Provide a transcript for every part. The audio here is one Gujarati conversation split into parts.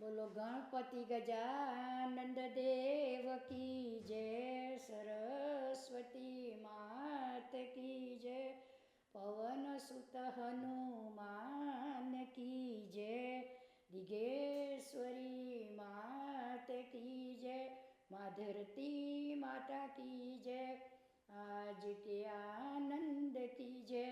બોલો ગણપતિ ગજાનંદ દેવ કી જય, સરસ્વતી માત કી જય, પવન સુત હનુમાન કી જય, દિગેશ્વરી માત કી જય, મા ધરતી માતા કી જય, આજ કે આનંદ કી જય,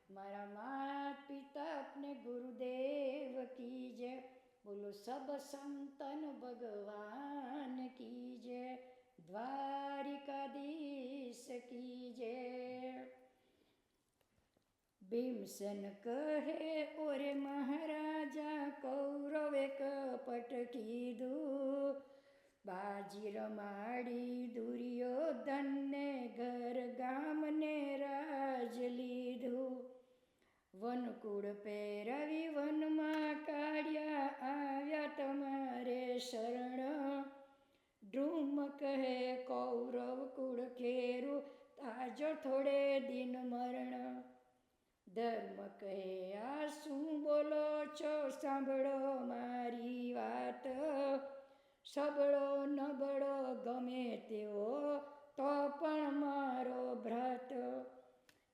મારા માત પિતા अपने गुरुदेव की जय। बोलो सब संतन भगवान की जय, द्वारिकाधीश की जय। भीमसेन कहे ओरे महाराजा कौरवे कपट कीधु, बाजी रमाड़ी दुर्योधन ने घर गाम ने राज लीधु, वनकूड़ पेरवी वन में काढ़िया आव्या तमारे शरण, ध्रुम कहे कौरव कुड़ खेरु ताजो थोड़े दिन मरण, धर्म कहे आ शू बोलो छो सांभळो मारी वात, सबळो नबळो गमे तेवो तो पण मारो भ्रात,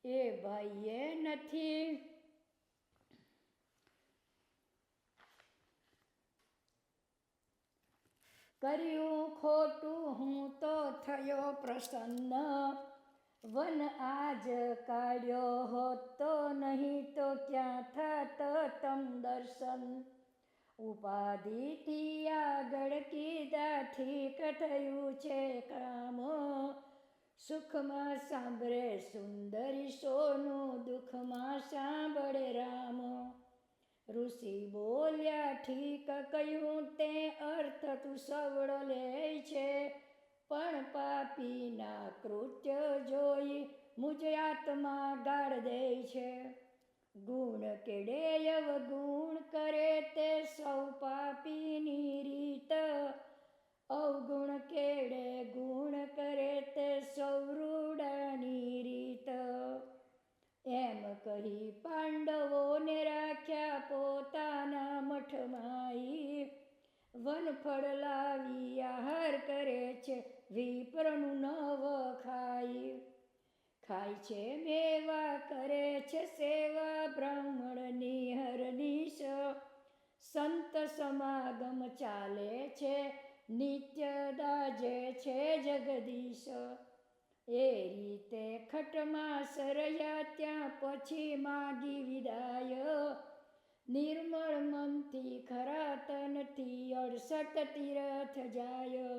ए भाईए नथी કર્યું ખોટું હું તો થયો પ્રસન્ન, વન આજ કાઢ્યો હોત તો નહીં તો ક્યાં થાત તમ દર્શન, ઉપાધિથી આગળ કીધા ઠીક થયું છે કામ, સુખમાં સાંભળે સુંદરી સોનું, દુઃખમાં સાંભળે રામ, ઋષિ બોલ્યા ઠીક કહ્યું તે અર્થ તું સવળો લે છે, પણ પાપીના કૃત્ય જોઈ મુજ આત્મા ગાળ દે છે, ગુણ કેડે અવગુણ કરે તે સૌ પાપીની રીત, અવગુણ કેડે ગુણ કરે તે સૌ રૂડાની રીત, એમ કહી પાંડવોને રાખ્યા પોતાના મઠમાઈ, વનફળ લાવી આહાર કરે છે વિપ્રનું નવ ખાઈ, ખાય છે મેવા કરે છે સેવા બ્રાહ્મણની હરનિશ, સંત સમાગમ ચાલે છે નિત્ય દાજે છે જગદીશ, એ રીતે ખટમાં સરયા ત્યાં પછી માગી વિદાય, નિર્મળ મનથી ખરા તનથી 68 તીર્થ જાય,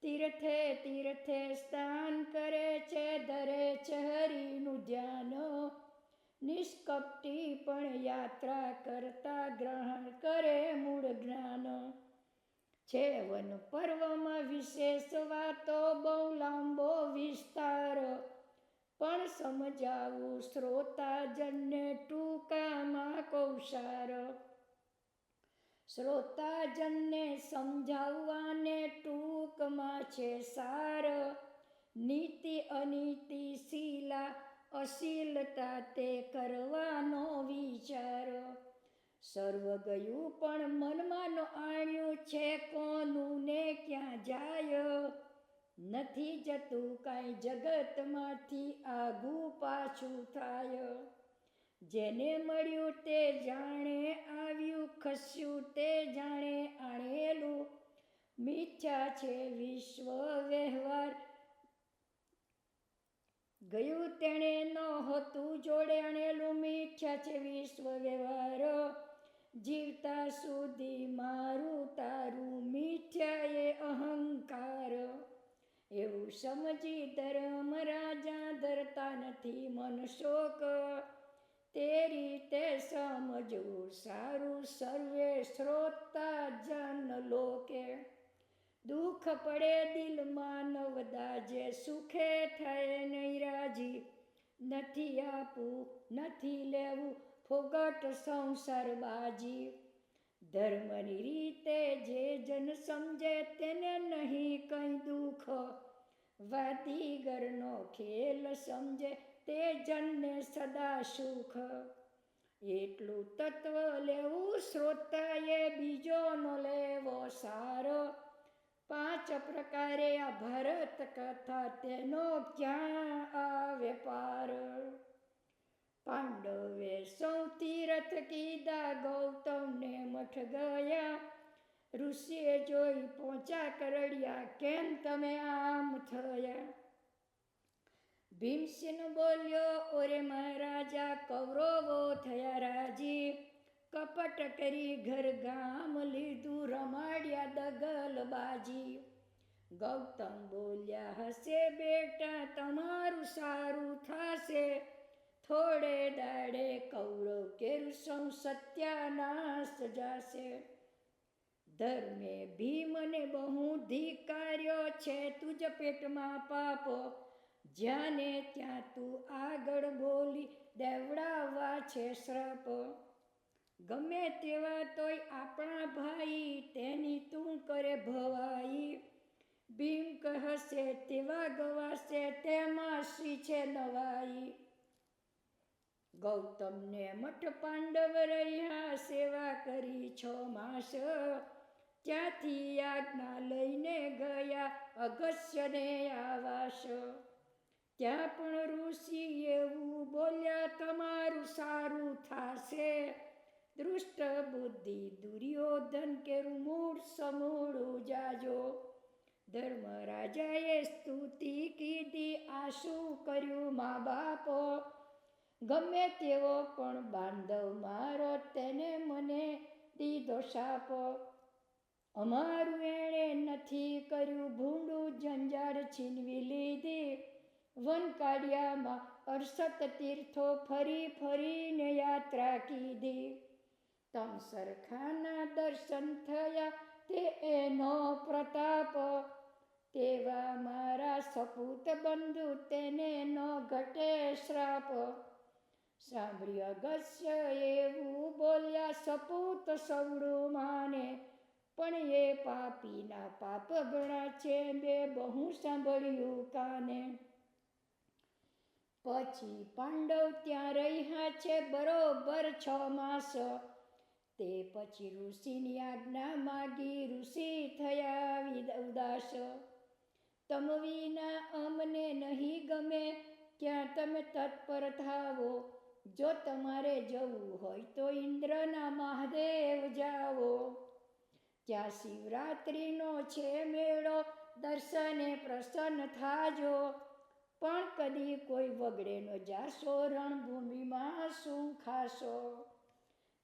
તીર્થે તીર્થે સ્નાન કરે છે ધરે છે હરિનું ધ્યાન, નિષ્કપટી પણ યાત્રા કરતા ગ્રહણ કરે મૂળ જ્ઞાન, છે વન પર્વમાં વિશેષ વાતો બહુ લાંબો વિસ્તાર, પણ સમજાવું શ્રોતાજનને ટૂંકામાં કૌશાર, શ્રોતાજનને સમજાવવાને ટૂંકમાં છે સાર, નીતિ અનીતિ શીલા અશીલતા તે કરવાનો વિચાર, સર્વ ગયું પણ મનમાં આણ્યું છે કોનું ને ક્યાં જાય, નથી જતું કાંઈ જગતમાંથી આગું પાછું થાય, જેને મળ્યું તે જાણે આવ્યું ખસ્યું તે જાણે આણેલું, મિથ્યા છે વિશ્વ વ્યવહાર ગયું તેણે નહોતું જોડે આણેલું, મિથ્યા છે વિશ્વ વ્યવહાર જીવતા સુધી મારું તારું, મિથ્યા એ અહંકાર, એવું સમજી ધર્મ રાજા ધરતા નથી મન શોક, તે રીતે સમજવું સારું સર્વે શ્રોતા જન લોકે, દુઃખ પડે દિલમાં નવદાજે સુખે થાય નહીં રાજી, નથી આપવું નથી લેવું ફોગટ સંસાર બાજી, ધર્મની રીતે જે જન સમજે તેને નહીં કંઈ દુઃખ, વાદીગરનો ખેલ સમજે તે જનને સદા સુખ, એટલું તત્વ લેવું શ્રોતાએ, બીજો ન લેવો સારો. 5 પ્રકારે આ ભારત કથા, તેનો ક્યાં આવે પાર. પાંડવે સૌ તીરથ કીધા, ગૌતમને મઠ ગયા. ઋષિએ જોઈ પહોંચા કરડ્યા, કેમ તમે આમ થયા. ભીમસેન બોલ્યો, ઓરે મહારાજા, કૌરવો થયા રાજી. કપટ કરી ઘર ગામ લીધું, રમાડ્યા દગલબાજી. ગૌતમ બોલ્યા, હશે બેટા તમારું સારું થાશે. થોડે દાડે કૌરવ કેરું સૌ સત્યાનાશ જાશે. ધર્મે ભીમને બહુ ધિકાર્યો છે, તુજ પેટમાં પાપો. જ્યાં ને ત્યાં તું આગળ બોલી, દેવડાવવા છે શ્રાપ. ગમે તેવા તોય આપણા ભાઈ, તેની તું કરે ભવાઈ. ભીમ કહેશે તેવા ગવાશે, તેમાં શી છે નવાઈ. ગૌતમને મઠ પાંડવ રહ્યા, સેવા કરી 6 માસ. ત્યાંથી આજ્ઞા લઈને ગયા, અગસ્યને આવાસ. ત્યાં પણ ઋષિ એવું બોલ્યા, તમારું સારું થાશે. દૃષ્ટ બુદ્ધિ દુર્યોધન કેરું મૂળ સમૂળું જાજો. ધર્મરાજાએ સ્તુતિ કીધી, આ શું કર્યું મા બાપો. ગમે તેવો પણ બાંધવ મારો, તેને મને દીધો શાપ. અમારું એણે નથી કર્યું ભૂંડું, જંજાળ છીનવી લીધી. વન કાળિયામાં 68 તીર્થો ફરી ફરીને યાત્રા કીધી. તમ સરખાના દર્શન થયા, તે એનો પ્રતાપ. તેવા મારા સપૂત બંધુ, તેને ન ઘટે શ્રાપ. સાંભળી અગસ્ય એવું બોલ્યા, સપૂત સવડું માને. પણ એ પાપીના પાપ ઘણા છે, બે બહુ સાંભળ્યું કાને. પછી પાંડવ ત્યાં રહ્યા છે બરોબર 6 માસ. તે પછી ઋષિની આજ્ઞા માગી, ઋષિ થયા ઉદાસ. તમ વિના અમને નહીં ગમે, ક્યાં તમે તત્પર થાવો. જો તમારે જવું હોય તો ઇન્દ્રના મહાદેવ જાવો. ત્યાં શિવરાત્રિનો છે મેળો, દર્શને પ્રસન્ન થાજો. પણ કદી કોઈ વગડે ન જાશો, રણભૂમિમાં શું ખાશો.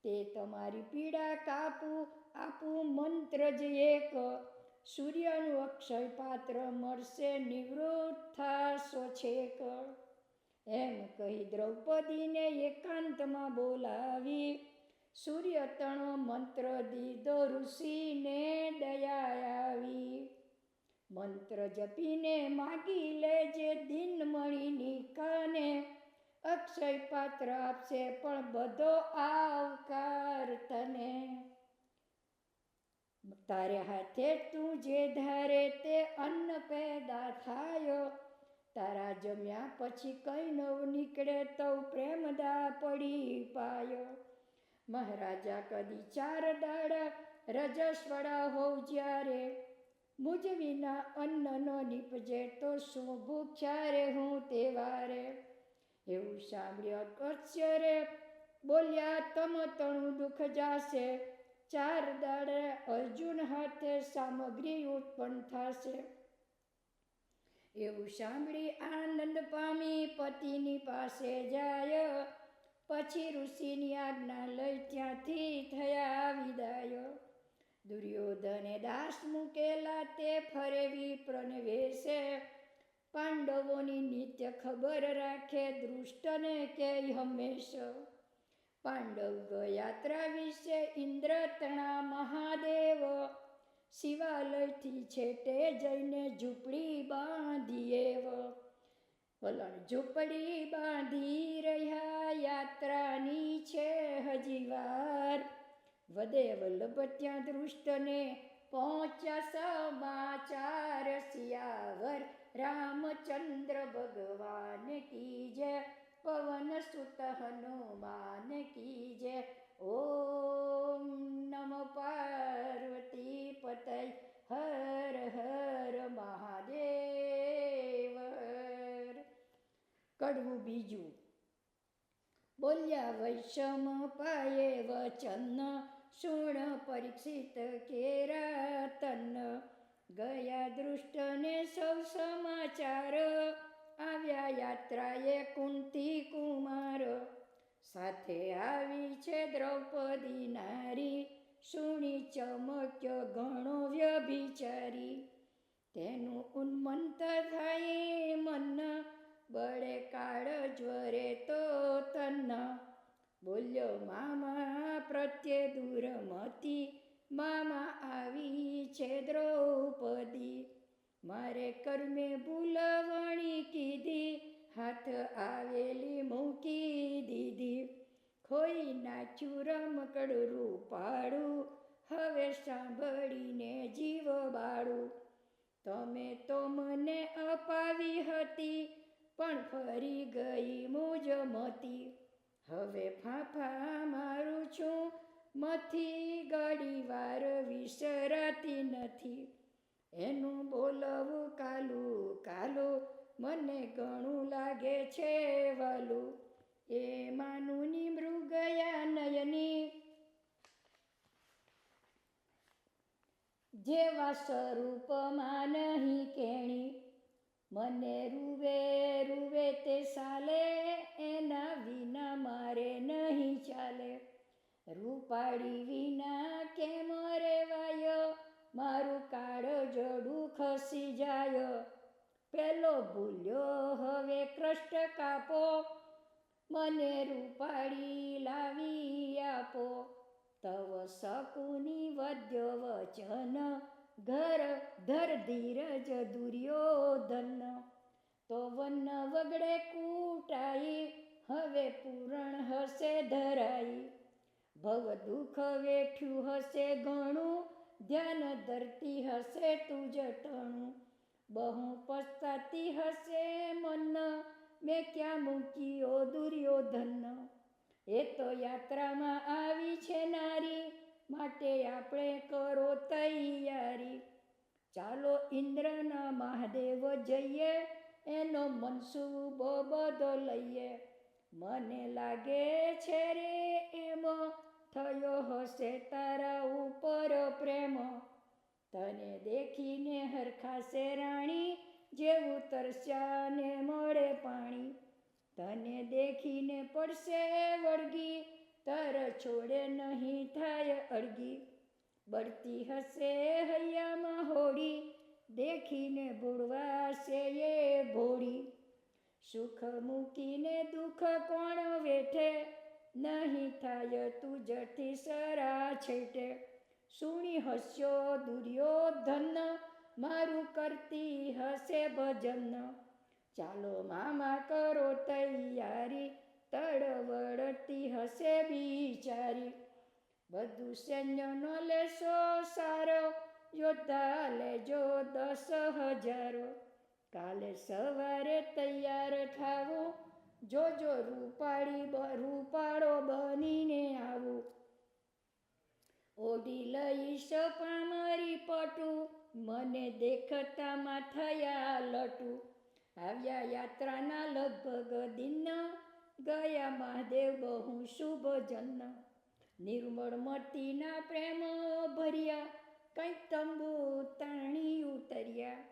તે તમારી પીડા કાપું, આપું મંત્ર જ એક. સૂર્યનું અક્ષય પાત્ર મળશે, નિવૃત્ત થાશો છેક. એમ કહી દ્રૌપદીને એકાંતમાં બોલાવી. સૂર્ય તણો મંત્ર દીધો, ઋષિને દયા આવી. મંત્ર જપીને માગી લેજે, દિનમણીની કાને. અક્ષય પાત્ર આપશે, પણ બધો આવકાર તને. તારે હાથે તું જે ધારે, તે અન્ન પેદા થાય. તારા જમ્યા પછી કઈ નવ નીકળે, તો પ્રેમદા પડી પાયો. મહારાજા કદી 4 દાડા રજસ્વડા હોવ જ્યારે. મુજ વિના અન્ન નો નીપજે, તો શું ભૂખ્યા રે હું તે વારે. એવું સાંભળ્યું અગસ્ય રે બોલ્યા, તમ તણું દુઃખ જાશે. 4 દાડે અર્જુન હાથે સામગ્રી ઉત્પન્ન થશે. એવું સાંભળી આનંદ પામી, પતિની પાસે જાય. પછી ઋષિની આજ્ઞા લઈ ત્યાંથી થયા વિદાય. દુર્યોધને દાસ મૂકેલા, તે ફરે વિપ્રને વેશે. પાંડવોની નિત્ય ખબર રાખે, દૃષ્ટને કે હંમેશ. પાંડવ યાત્રા વિશે ઇન્દ્ર તણા મહાદેવ. શિવાલયથી છેટે જઈને ઝૂંપડી બાંધીએવ. વલણ ઝૂંપડી બાંધી રહ્યા, યાત્રાની છે હજી વાર. વદે વલ્લભ ત્યાં દૃષ્ટને પહોંચ્યા સમાચાર. સિયાવર રામચંદ્ર ભગવાન કી જય, પવન સુત હનુમાન કી જય. ઓમ નમો પાર્વતી પતય. હર હર મહાદેવ હર. કડવું બીજું. બોલ્યા વૈષમ પાયે વચન, શુણ પરીક્ષિત કેરા તન. ગયા દૃષ્ટને સૌ સમાચાર, આવ્યા યાત્રાએ કુંતી કુમાર. સાથે આવી છે દ્રૌપદી નારી, શુણી ચમક્યો ઘણો વ્યભિચારી. તેનું ઉન્મંત થાય મન, બળે કાળ જ્વરે તો તન. બોલ્યો મામા પ્રત્યે દુર્મતી, મામા આવી છે દ્રૌપદી. મારે કર્મે ભૂલ વણી કીધી, હાથ આવેલી મૂકી દીધી. ખોઈ નાખ્યું રમકડું રૂપાળું, હવે સાંભળીને જીવ બાળું. તમે તો મને અપાવી હતી, પણ ફરી ગઈ મુજ મતી. હવે ફાંફા મારું છું મથી, ઘડી વાર વિસરાતી નથી. એનું બોલવું કાલું કાલું, મને ઘણું લાગે છે વાલું. એ માનુની મૃગયા નયની, જેવા સ્વરૂપમાં નહીં કેણી. મને રૂવે રૂવે તે સાલે, એના વિના મારે નહીં ચાલે. રૂપાળી વિના કેમ રેવાય, મારું કાળજોડું ખસી જાય. પેલો ભૂલ્યો હવે કષ્ટ કાપો, મને રૂપાળી લાવી આપો. તવ શકુની વદ્ય વચન, ઘર ધર ધીરજ દુર્યોધન. તો વન વગડે કૂટાઈ, હવે પૂરણ હશે ધરાઈ. ભવ દુઃખ વેઠ્યું હશે ઘણું, ધ્યાન ધરતી હશે તું જટણું. બહુ પસ્તાતી હશે મન, મેં ક્યાં મૂક્યો દુર્યોધન. એ તો યાત્રામાં આવી છે નારી, માટે આપણે કરો તૈયારી. ચાલો ઇન્દ્રના મહાદેવ જઈએ, એનો મનસૂબો બધો લઈએ. મને લાગે છે રે એમ, થયો હશે તારા ઉપર પ્રેમ. તને દેખીને હરખાશે રાણી, જેવું તરસ્યા ને મળે પાણી. તને દેખીને પડશે વળગી, તર છોડે નહીં થાય અળગી. બળતી હશે હૈયામાં હોડી, દેખીને ભૂળવાશે એ ભોળી. સુખ મૂકીને દુઃખ કોણ વેઠે, નહીં થાય તું જઠી સરા છેટે. સુણી હસ્યો દુર્યોધન, મારું કરતી હશે ભજન. ચાલો મામા કરો તૈયારી, તડવડતી હશે બિચારી. બધું સૈન્યનો લેશો સારો, યોદ્ધા લેજો 10,000. કાલે સવારે તૈયાર થાવું, જોજો રૂપાળો બનીને આવું. ઓઢી લઈશ પામરી પટું, મને દેખતામાં થયા લટું. આવ્યા યાત્રાના લગભગ દિન, ગયા મહાદેવ બહુ શુભ જન. નિર્મળ મતીના પ્રેમ ભર્યા, કંઈક તંબુ તાણી ઉતર્યા.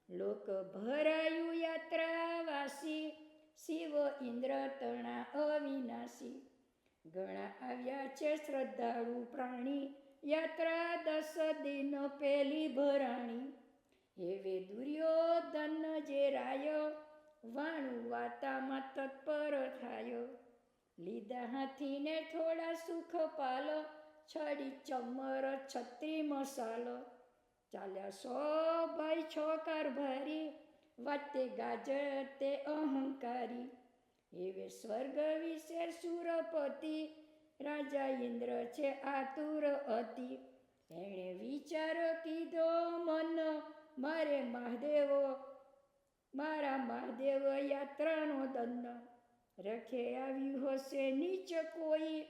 લોક ભરાયું યાત્રાવાસી, શિવ ઇન્દ્ર તણા અવિનાશી. ઘણા આવ્યા છે શ્રદ્ધાળુ પ્રાણી, યાત્રા 10 દિન પેલી ભરાણી. હેવે દુર્યોધન જે રાય, વાણું વાતામાં તત્પર થાય. લીધા હાથીને થોડા સુખ પાલ, છડી ચમર છત્રી મસાલ. ચાલ્યા 100 ભાઈ 6 કારભારી, વાતે ગાજતે અહંકારી. એવે સ્વર્ગ વિશે સુરપતિ, રાજા ઇન્દ્ર છે આતુર અતિ. એણે વિચાર કીધો મન, મારા મહાદેવ યાત્રાનો દંડ. રખે આવ્યું હશે નીચ કોઈ,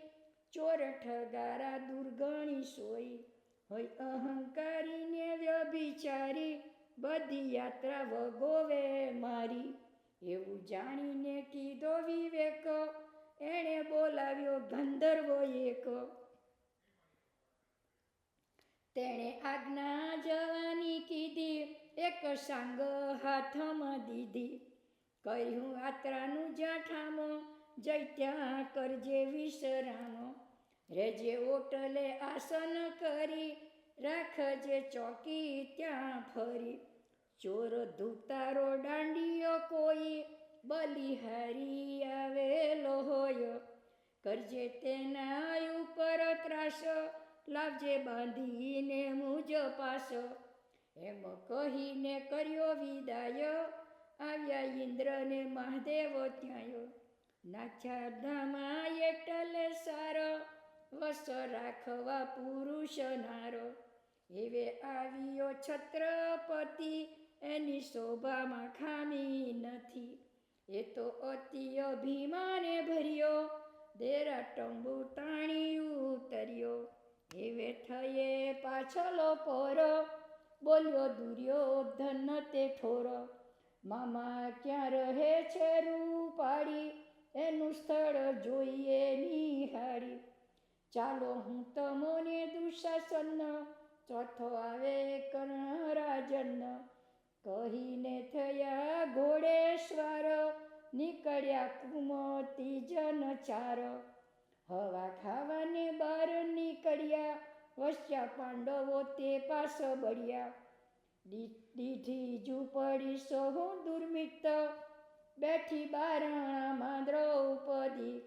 ચોર ઠગારા દુર્ગણી સોઈ. હોય અહંકારીને વ્યભિચારી, બધી યાત્રા વગોવે મારી. એવું જાણીને કીધો વિવેક, એણે બોલાવ્યો ગંધર્વ એક. તેણે આજ્ઞા જવાની કીધી, એક સાંગ હાથમાં દીધી. કહ્યું યાત્રાનું જ્યાં ઠામો, જઈ ત્યાં કરજે વિશ્રામ. રેજે ઓટલે આસન કરી, રાખજે ચોકી ત્યાં ફરી. ચોર ધૂતારો દાંડીયો કોઈ, બલિહારી આવેલો હોય. કરજે તેના ઉપર ત્રાસ, લાવજે બાંધીને મુજ પાસ. એમ કહીને કર્યો વિદાય, આવ્યા ઇન્દ્રને મહાદેવ ત્યાંય. નાખ્યા ધામા એટલે સાર, વસ રાખવા પુરુષ નાર. એવે આવ્યો છત્રપતિ, એની શોભામાં ખામી નથી. એ તો અતિ અભિમાને ભર્યો, દેરા ટંબુ તાણી ઉતર્યો. એવે થયે પાછલો પોરો, બોલ્યો દુર્યોધન તે ઠોરો. મામા ક્યાં રહે છે રૂપાળી, એનું સ્થળ જોઈએ નિહાળી. ચાલો હું તમોને દુશાસન, ચોથો આવે કર્ણરાજન. કહીને થયા ઘોડેશ્વર, નીકળ્યા કુમતી જન ચાર. હવા ખાવાને બાર નીકળ્યા, વસ્યા પાંડવો તે પાસ બળ્યા. દીધી ઝૂંપડી સહુ દુર્મિત, બેઠી બારણામાં દ્રૌપદી.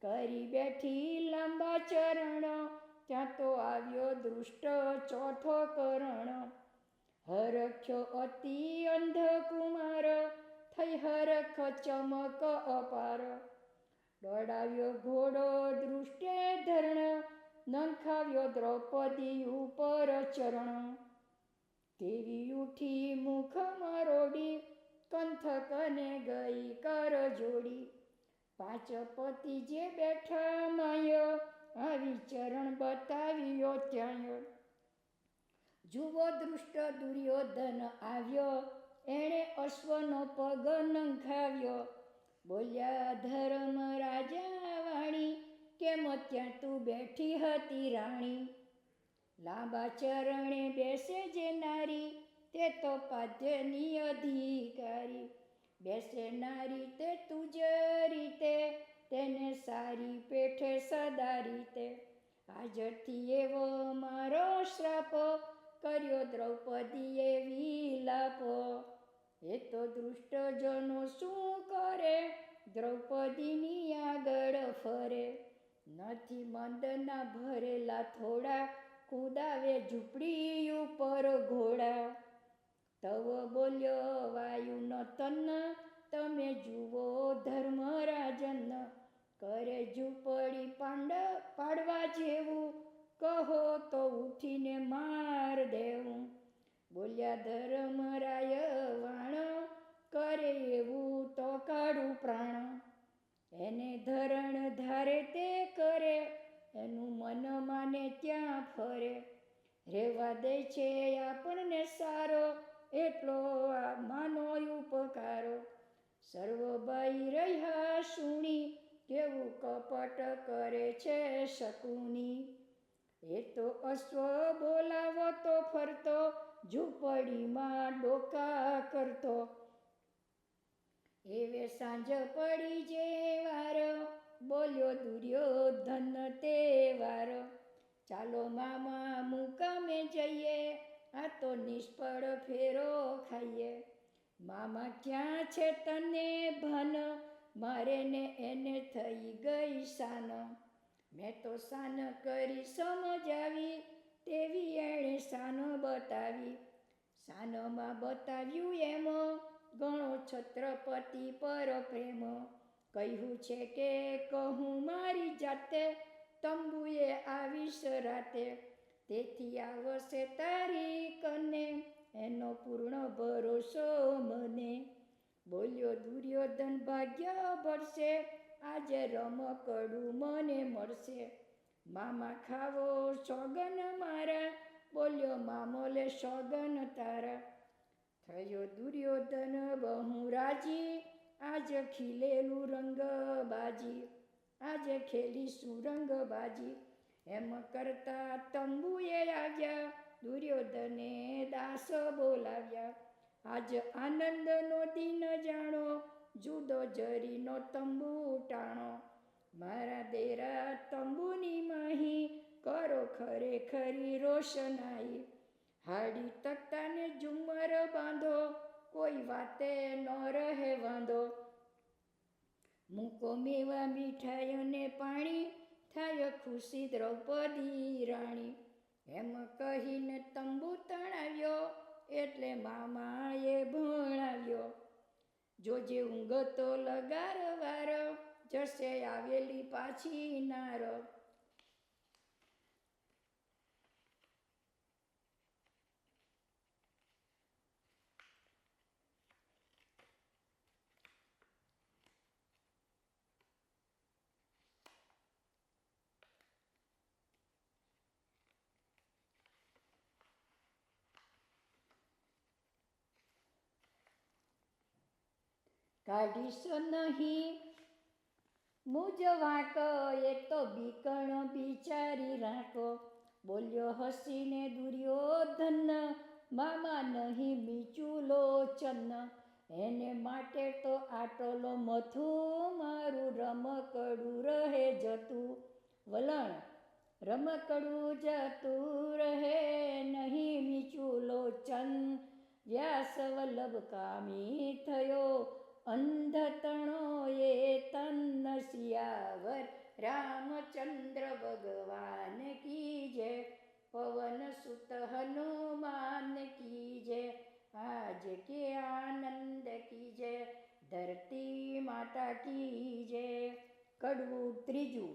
કરી બેઠી લાંબા ચરણ, ત્યાં તો આવ્યો દૃષ્ટ ચોથો કરણ. હરખ્યો અતિ અંધકુમાર, થઈ હરખ ચમક અપાર. દોડાવ્યો ઘોડો દૃષ્ટે ધરણ, નંખાવ્યો દ્રૌપદી ઉપર ચરણ. તેવી ઉઠી મુખ મરોડી, કંથકને ગઈ કર જોડી. પાંચ પતિ જે બેઠા માય, આવી ચરણ બતાવ્યો ત્યાંય. જુઓ દૃષ્ટ દુર્યોધન આવ્યો, એણે અશ્વનો પગ નંખાવ્યો. બોલ્યા ધર્મ રાજા વાણી, કેમ ત્યાં તું બેઠી હતી રાણી. લાંબા ચરણે બેસે જે નારી, તે તો પાધ્યની અધિકારી. બેસે નારી તે તુજ રીતે, તેને સારી પેઠે સદા રીતે. આજથી એવો મારો શ્રાપ, કર્યો દ્રૌપદીએ વિલાપ. એ તો દૃષ્ટજનો શું કરે, દ્રૌપદીની આગળ ફરે. નથી મંદના ભરેલા થોડા, કુદાવે ઝૂંપડી ઉપર ઘોડા. તવ બોલ્યો વાયુ ન તન, તમે જુઓ ધર્મરાજન. કરે ઝૂંપડી પાડવા જેવું, કહો તો ઉઠીને માર દેવું. બોલ્યા ધર્મરાય વાણ, કરે એવું તો કાઢું પ્રાણ. એને ધરણ ધારે તે કરે, એનું મન માને ત્યાં ફરે. રેવા દે છે આપણને સારો, એટલો આ માનો ઉપકારો. સર્વબાઈ રહ્યા શુણી, કેવું કપટ કરે છે શકુની. એ તો અશ્વ બોલાવો તો ફરતો, ઝૂંપડીમાં ડોકા કરતો. એવે સાંજ પડી જે વાર, બોલ્યો દુર્યોધન તે વાર. ચાલો મામા મુકામે જઈએ, આ તો નિષ્ફળ ફેરો ખાઈએ. મામા ક્યાં છે તને ભાન, મારે ને એને થઈ ગઈ શાન. મેં તો શાન કરી સમજાવી, તેવી એણે શાન બતાવી. શાનમાં બતાવ્યું એમ, ગણો છત્રપતિ પર પ્રેમ. કહ્યું છે કે કહું મારી જાતે, તંબુએ આવીશ રાતે. તેથી આવશે તારી કને, એનો પૂર્ણ ભરોસો મને. બોલ્યો દુર્યોધન ભાગ્ય ભરશે, આજે રમકડું મને મળશે. મામા ખાવો સોગન મારા, બોલ્યો મામો લે સોગન તારા. થયો દુર્યોધન બહુ રાજી, આજ ખીલેલું રંગબાજી, આજે ખેલીશું રંગબાજી. એમ કરતા તંબુએ આવ્યા, દુર્યોધને દાસ બોલાવ્યા. આજ આનંદનો દિન જાણો, જુદો જરીનો તંબુ ટાણો. મારા દેરા તંબુની માહી, કરો ખરેખરી રોશનાઈ. હાડી તખ્તાને ઝુમ્મર બાંધો, કોઈ વાતે ન રહે વાંધો. મૂકો મેવા મીઠાઈ અને પાણી, થાય ખુશી દ્રૌપદી રાણી. એમ કહીને તંબુ તણાવ્યો, એટલે મામાએ ભણાવ્યો. જોજે ઊંઘતો લગાર વાર, જશે આવેલી પાછી નાર. કાઢીશ નહીં મુજ વાંક, એ તો બીકણ બિચારી રાંકો. બોલ્યો હસીને દુર્યોધન, મામા નહીં મીચું લોચન. એને માટે તો આટલો મથું, મારું રમકડું રહે જતું. વલણ રમકડું જતું રહે, નહીં મીચું લોચન. વ્યાસ વલ્લભ કામી થયો, અંધતણો એ તન. સિયાવર રામચંદ્ર ભગવાન કી જય, પવન સુત હનુમાન કી જય. આજ કે આનંદ કી જય, ધરતી માતા કી જય. કડવું ત્રીજું.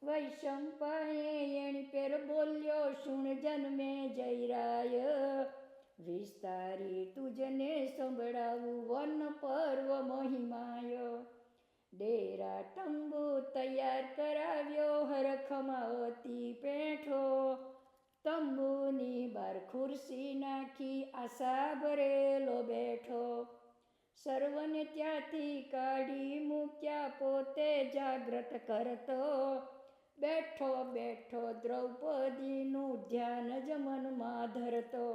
વૈશંપાએ એણી પેર બોલ્યો, શુણ જન્મે જયરાય. વિસ્તારી તુજને સંભળાવું, વન પર્વ મહિમાય. ડેરા તંબુ તૈયાર કરાવ્યો, હરખમાં અતિ પેઠો. તંબુની બાર ખુરશી નાખી, આશા ભરેલો બેઠો. સર્વને ત્યાંથી કાઢી મૂક્યા, પોતે જાગ્રત કરતો. બેઠો બેઠો દ્રૌપદીનું ધ્યાન જ મનમાં ધરતો.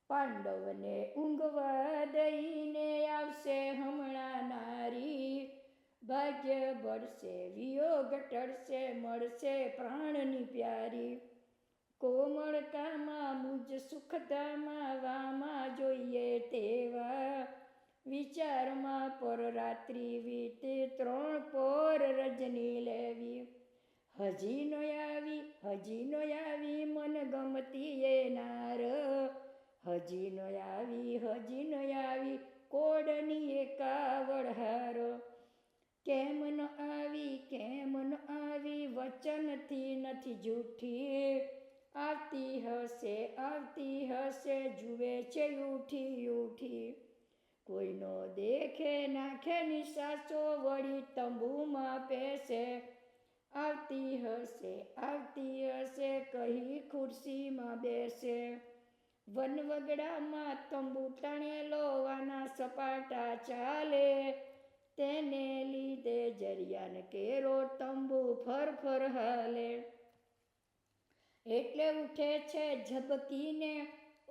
પાંડવને ઊંઘવા દઈને આવશે હમણાં નારી. ભાગ્ય બળશે વિયોગ ટળશે, મળશે પ્રાણની પ્યારી. કોમળતામાં મુજ સુખતામાં, વામાં જોઈએ તેવા. વિચારમાં પર રાત્રિ વીતે, 3 પોર રજની લેવી. હજી નો આવી મન ગમતી એ નાર. હજી નો આવી કોડની એકાવડ હાર. કેમ ન આવી વચનથી નથી જૂઠી. આવતી હશે જુએ છે ઉઠી ઉઠી. કોઈનો દેખે નાખે નિશાસો, વળી તંબુમાં પેસે. આવતી હશે કહી ખુરશીમાં બેસે. વનવગડામાં તંબુ તણેલો, વાના સપાટા ચાલે. તેને લીધે જરિયાન કેરો, તંબુ ફરફર હાલે. એટલે ઉઠે છે ઝબકીને,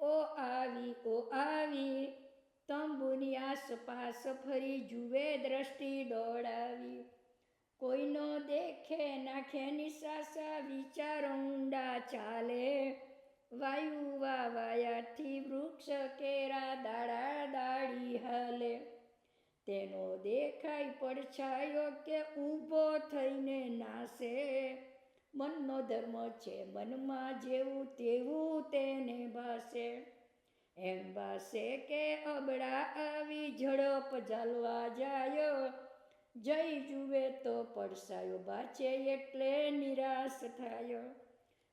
ઓ આવી. તંબુની આસપાસ ફરી જુએ દ્રષ્ટિ દોડાવી. કોઈનો દેખે નાખે નિશાસા, વિચાર ઊંડા ચાલે. વાયુ વાવાયાથી વૃક્ષ કેરા, દાડા દાડી હાલે. તેનો દેખાય પડછાયો, કે ઊભો થઈને નાશે. મનનો ધર્મ છે મનમાં જેવું તેવું તેને ભાસે. એમ ભાસે કે અબળા આવી, ઝડપ ચાલવા જાય. જય જુએ તો પડસાયો બાચે, એટલે નિરાશ થાય.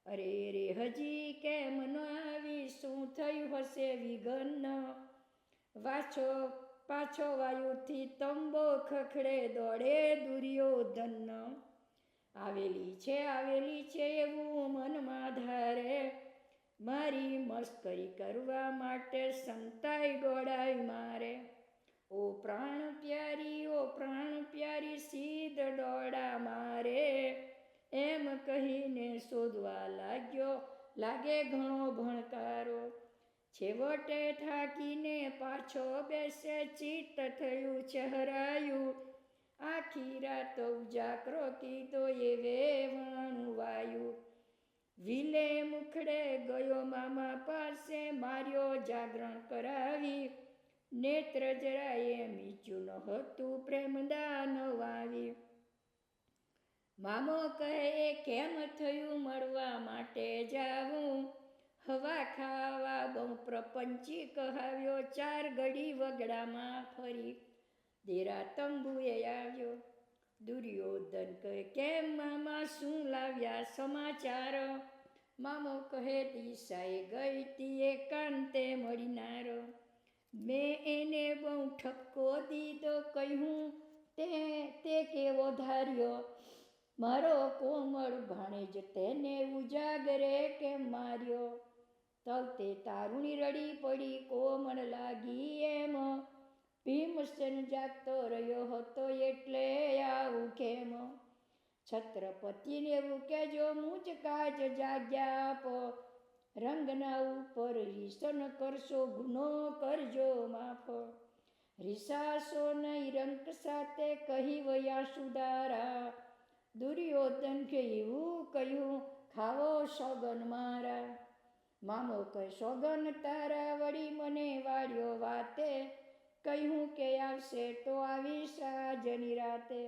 અરે રે હજી કેમ ન આવી, શું થયું હશે વિઘન. પાછો વાયુથી તંબો ખખડે દોડે દુર્યોધન. આવેલી છે એવું મનમાં ધારે, મારી મસ્કરી કરવા માટે સંતાઈ ગોળાઈ મારે. ઓ પ્રાણ પ્યારી સીધ દોડા મારે, એમ કહીને શોધવા લાગ્યો લાગે ઘણો ભણકારો. છેવટે થાકીને પાછો બેસે, ચિત્ત થયું ચહેરાયું, આખી રાત ઉજાગરો કીધો એ વેવાણું વાયું. વિલે મુખડે ગયો મામા પાસે, માર્યો જાગરણ કરાવી, નેત્ર જરાય મીચ્યું નહોતું પ્રેમદાન વાવી. મામો કહે એ કેમ થયું મળવા માટે જાવું, હવા ખાવા બહુ પ્રપંચી કહાવ્યો, 4 ઘડી વગડામાં ફરી દેરા તંબુએ આવ્યો. દુર્યોધન કહે કેમ મામા શું લાવ્યા સમાચાર, મામો કહે દિશાએ ગઈ તી એકાંતે મળીનાર. મેં એને બહુ ઠપકો દીધો, કહ્યું તે કેવો ધાર્યો, મારો કોમળ ભાણેજ તેને ઉજાગરે કેમ માર્યો. તવ તે તારુણી રડી પડી કોમળ લાગી એમ, ભીમસેન જાગતો રહ્યો હતો એટલે આવું કેમ. છત્રપતિને એવું કહેજો મુજ કાજ જાગ્યા આપો, રંગના ઉપર રીસન કરશો ગુનો કરજો માફ. રીસાશો નહીં રંગ સાથે કહી વયા સુદારા, દુર્યોધન કે એવું કહ્યું ખાવો સોગન મારા. મામો કહે સોગન તારા વળી મને વાળ્યો વાતે, કહ્યું કે આવશે તો આવીશ આજની રાતે.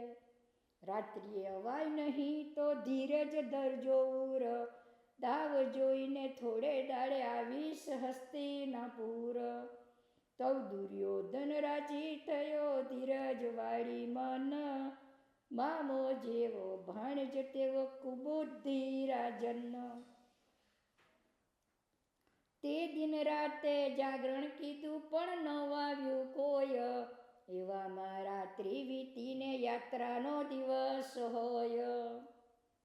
રાત્રિએ અવાય નહીં તો ધીરજ ધરજો ઉર, દાવ જોઈને થોડે દાડે આવીશ હસ્તિનાપુર. તવ દુર્યોધન રાજી થયો ધીરજ વાળી મન, મામો જેવો ભાણજ તેવો કુબુદ્ધિ રાજન. તે દિન રાતે જાગરણ કીધું પણ ન આવ્યું કોઈ, એવામાં રાત્રિ વીતીને યાત્રાનો દિવસ હોય.